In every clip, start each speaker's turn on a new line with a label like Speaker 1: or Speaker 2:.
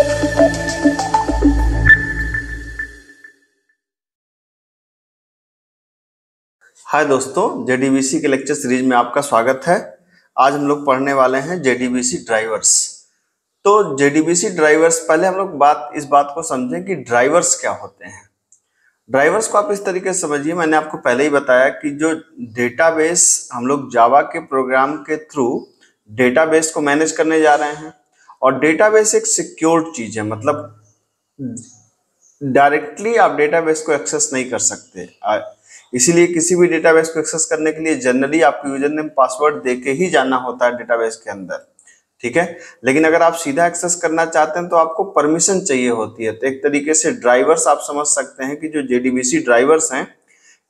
Speaker 1: हाय दोस्तों, जेडीबीसी के lecture series में आपका स्वागत है। आज हम लोग पढ़ने वाले हैं जेडीबीसी ड्राइवर्स। तो जेडीबीसी ड्राइवर्स, पहले हम लोग इस बात को समझें कि ड्राइवर्स क्या होते हैं। ड्राइवर्स को आप इस तरीके से समझिए, मैंने आपको पहले ही बताया कि जो डेटाबेस हम लोग जावा के प्रोग्राम के थ्रू डेटाबेस को मैनेज करने जा रहे हैं, और डेटाबेस एक सिक्योर्ड चीज है, मतलब डायरेक्टली आप डेटाबेस को एक्सेस नहीं कर सकते। इसीलिए किसी भी डेटाबेस को एक्सेस करने के लिए जनरली आपको यूजर नेम पासवर्ड देके ही जाना होता है डेटाबेस के अंदर, ठीक है। लेकिन अगर आप सीधा एक्सेस करना चाहते हैं तो आपको परमिशन चाहिए होती है। तो एक तरीके से ड्राइवर्स आप समझ सकते हैं कि जो जेडीबीसी ड्राइवर्स हैं,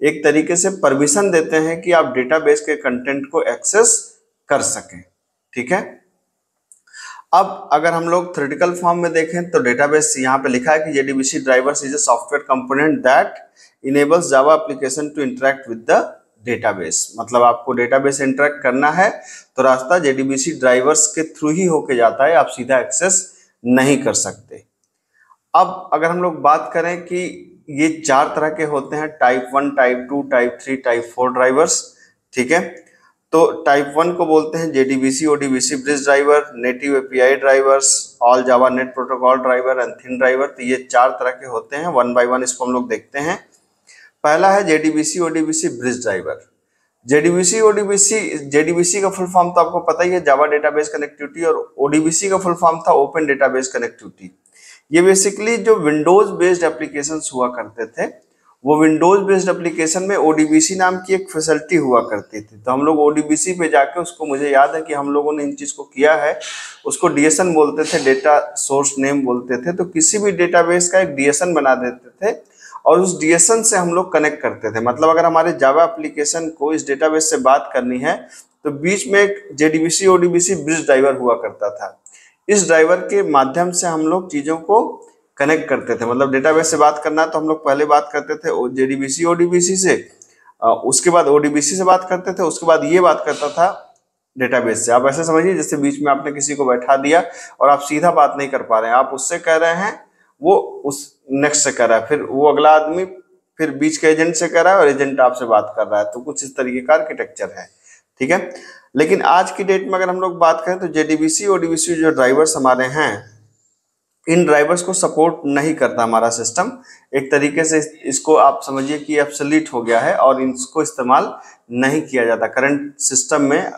Speaker 1: एक तरीके से परमिशन देते हैं कि आप डेटाबेस के कंटेंट को एक्सेस कर सकें, ठीक है। अब अगर हम लोग थ्योरेटिकल फॉर्म में देखें तो डेटाबेस यहाँ पे लिखा है कि JDBC drivers is a software component that enables Java application to interact with the database. मतलब आपको डेटाबेस इंटरेक्ट करना है तो रास्ता जेडीबीसी ड्राइवर्स के थ्रू ही होके जाता है, आप सीधा एक्सेस नहीं कर सकते। अब अगर हम लोग बात करें कि ये 4 तरह के होते हैं, type 1, type 2, type 3, type 4 drivers, ठीक है। तो टाइप 1 को बोलते हैं JDBC ODBC bridge driver, native API drivers, all Java net protocol driver and thin driver. तो ये 4 तरह के होते हैं। वन बाय वन इसको हम लोग देखते हैं। पहला है JDBC ODBC bridge driver. JDBC का फुल फॉर्म तो आपको पता ही है, जावा डेटाबेस कनेक्टिविटी, और ओडीबीसी का फुल फॉर्म था ओपन डेटाबेस कनेक्टिविटी। ये बेसिकली जो विंडोज बेस्ड एप्लीकेशंस हुआ करते थे, वो विंडोज बेस्ड एप्लीकेशन में ओडीबीसी नाम की एक फैसिलिटी हुआ करती थी। तो हम लोग ओडीबीसी पे जाके उसको, मुझे याद है कि हम लोगों ने इन चीज को किया है, उसको डीएसएन बोलते थे, डेटा सोर्स नेम बोलते थे। तो किसी भी डेटाबेस का एक डीएसएन बना देते थे और उस डीएसएन से हम लोग कनेक्ट करते थे। मतलब अगर हमारे जावा एप्लीकेशन को इस डेटाबेस से बात करनी है तो बीच में एक जेडीबीसी ओडीबीसी ब्रिज ड्राइवर हुआ करता था। इस ड्राइवर के माध्यम से हम लोग चीजों को कनेक्ट करते थे। मतलब डेटाबेस से बात करना तो हम लोग पहले बात करते थे जेडीबीसी ओडीबीसी से, उसके बाद ओडीबीसी से बात करते थे, उसके बाद ये बात करता था डेटाबेस से। आप ऐसे समझिए जैसे बीच में आपने किसी को बैठा दिया और आप सीधा बात नहीं कर पा रहे हैं, आप उससे कह रहे हैं, वो उस नेक्स्ट से कर रहा है, फिर वो अगला आदमी फिर बीच के एजेंट से कर रहा है और एजेंट आपसे बात कर रहा है। तो कुछ इस तरीके का आर्किटेक्चर है, ठीक है। लेकिन आज की डेट में अगर हम लोग बात करें तो जेडीबीसी ओडीबीसी जो ड्राइवर्स हमारे हैं, इन ड्राइवर्स को सपोर्ट नहीं करता हमारा सिस्टम। एक तरीके से इसको आप समझिए कि ऑब्सोलीट हो गया है और इसको इस्तेमाल नहीं किया जाता। करंट सिस्टम में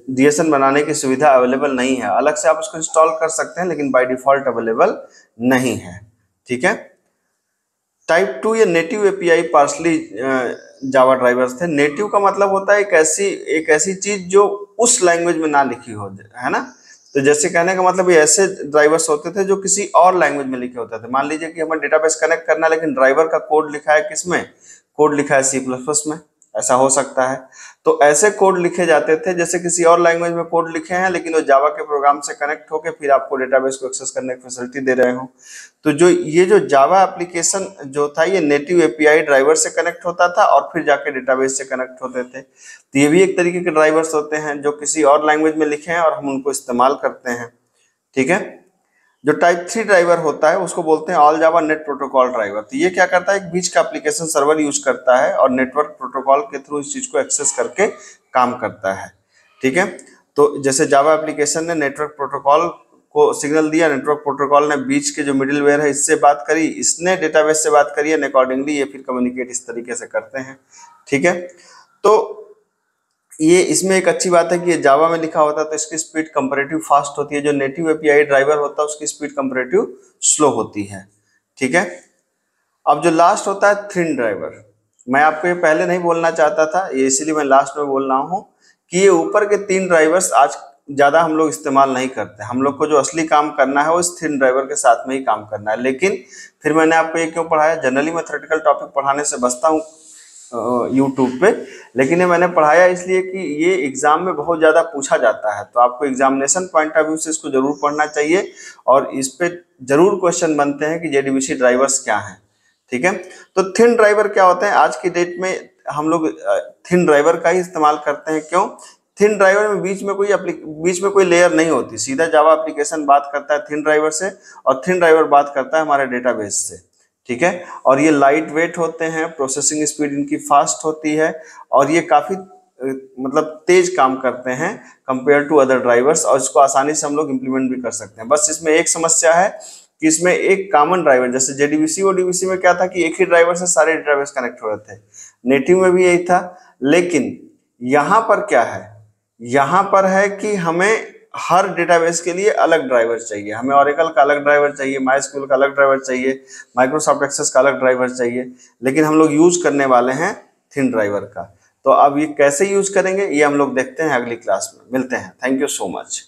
Speaker 1: डीएसएन बनाने की सुविधा अवेलेबल नहीं है। अलग से आप उसको इंस्टॉल कर सकते हैं लेकिन बाय डिफॉल्ट अवेलेबल नहीं है, ठीक है। टाइप 2 या नेटिव एपीआई पार्सली जावा ड्राइवर्स थे। नेटिव का मतलब होता है एक ऐसी चीज जो उस लैंग्वेज में ना लिखी हो, है ना। तो जैसे कहने का मतलब ये ऐसे ड्राइवर्स होते थे जो किसी और लैंग्वेज में लिखे होते थे। मान लीजिए कि हमें डेटाबेस कनेक्ट करना है लेकिन ड्राइवर का कोड लिखा है किसमें, कोड लिखा है C++ में, ऐसा हो सकता है। तो ऐसे कोड लिखे जाते थे जैसे किसी और लैंग्वेज में कोड लिखे हैं लेकिन वो जावा के प्रोग्राम से कनेक्ट होकर फिर आपको डेटाबेस को एक्सेस करने की फैसिलिटी दे रहे हो। तो जो जावा एप्लीकेशन जो था, ये नेटिव एपीआई ड्राइवर से कनेक्ट होता था और फिर जाके डेटाबेस से कनेक्ट होते थे। तो ये भी एक तरीके के ड्राइवर्स होते हैं जो किसी और लैंग्वेज में लिखे हैं और हम उनको इस्तेमाल करते हैं, ठीक है। जो टाइप 3 ड्राइवर होता है उसको बोलते हैं all Java net protocol driver. तो ये क्या करता है, एक बीच का एप्लीकेशन सर्वर यूज करता है और नेटवर्क प्रोटोकॉल के थ्रू इस चीज को एक्सेस करके काम करता है, ठीक है। तो जैसे जावा एप्लीकेशन ने नेटवर्क प्रोटोकॉल को सिग्नल दिया, नेटवर्क प्रोटोकॉल ने बीच के जो मिडिलवेयर है इससे बात करी, इसने डेटाबेस से बात करी, एंड अकॉर्डिंगली ये फिर कम्युनिकेट इस तरीके से करते हैं, ठीक है। तो ये इसमें एक अच्छी बात है कि ये जावा में लिखा होता है तो इसकी स्पीड कंपैरेटिव फास्ट होती है। जो नेटिव एपीआई ड्राइवर होता है उसकी स्पीड कंपैरेटिव स्लो होती है, ठीक है। अब जो लास्ट होता है थिन ड्राइवर, मैं आपको ये पहले नहीं बोलना चाहता था, ये इसीलिए मैं लास्ट में बोल रहा हूँ कि ये ऊपर के 3 ड्राइवर्स आज ज्यादा हम लोग इस्तेमाल नहीं करते। हम लोग को जो असली काम करना है वो इस थिन ड्राइवर के साथ में ही काम करना है। लेकिन फिर मैंने आपको ये क्यों पढ़ाया, जनरली मैं थ्योरेटिकल टॉपिक पढ़ाने से बचता हूँ यूट्यूब पे, लेकिन ये मैंने पढ़ाया इसलिए कि ये एग्जाम में बहुत ज्यादा पूछा जाता है। तो आपको एग्जामिनेशन पॉइंट ऑफ व्यू से इसको जरूर पढ़ना चाहिए और इस पे जरूर क्वेश्चन बनते हैं कि जेडीबीसी ड्राइवर्स क्या हैं, ठीक है। तो थिन ड्राइवर क्या होते हैं, आज की डेट में हम लोग थिन ड्राइवर का ही इस्तेमाल करते हैं। क्यों? थिन ड्राइवर में बीच में कोई लेयर नहीं होती, सीधा जावा एप्लीकेशन बात करता है थिन ड्राइवर से और थिन ड्राइवर बात करता है हमारे डेटाबेस से, ठीक है। और ये लाइट वेट होते हैं, प्रोसेसिंग स्पीड इनकी फास्ट होती है और ये काफी मतलब तेज काम करते हैं कंपेयर टू अदर ड्राइवर्स, और इसको आसानी से हम लोग इंप्लीमेंट भी कर सकते हैं। बस इसमें एक समस्या है कि इसमें एक कॉमन ड्राइवर, जैसे जेडीबीसी ओडीबीसी में क्या था कि एक ही ड्राइवर से सारे डेटाबेस कनेक्ट हो रहे थे, नेटिव में भी यही था। लेकिन यहाँ पर क्या है, यहाँ पर है कि हमें हर डेटाबेस के लिए अलग ड्राइवर चाहिए, हमें ओरेकल का अलग ड्राइवर चाहिए, माइस्क्यूएल का अलग ड्राइवर चाहिए, माइक्रोसॉफ्ट एक्सेस का अलग ड्राइवर चाहिए, लेकिन हम लोग यूज करने वाले हैं थिन ड्राइवर का। तो अब ये कैसे यूज करेंगे ये हम लोग देखते हैं अगली क्लास में। मिलते हैं, थैंक यू सो मच।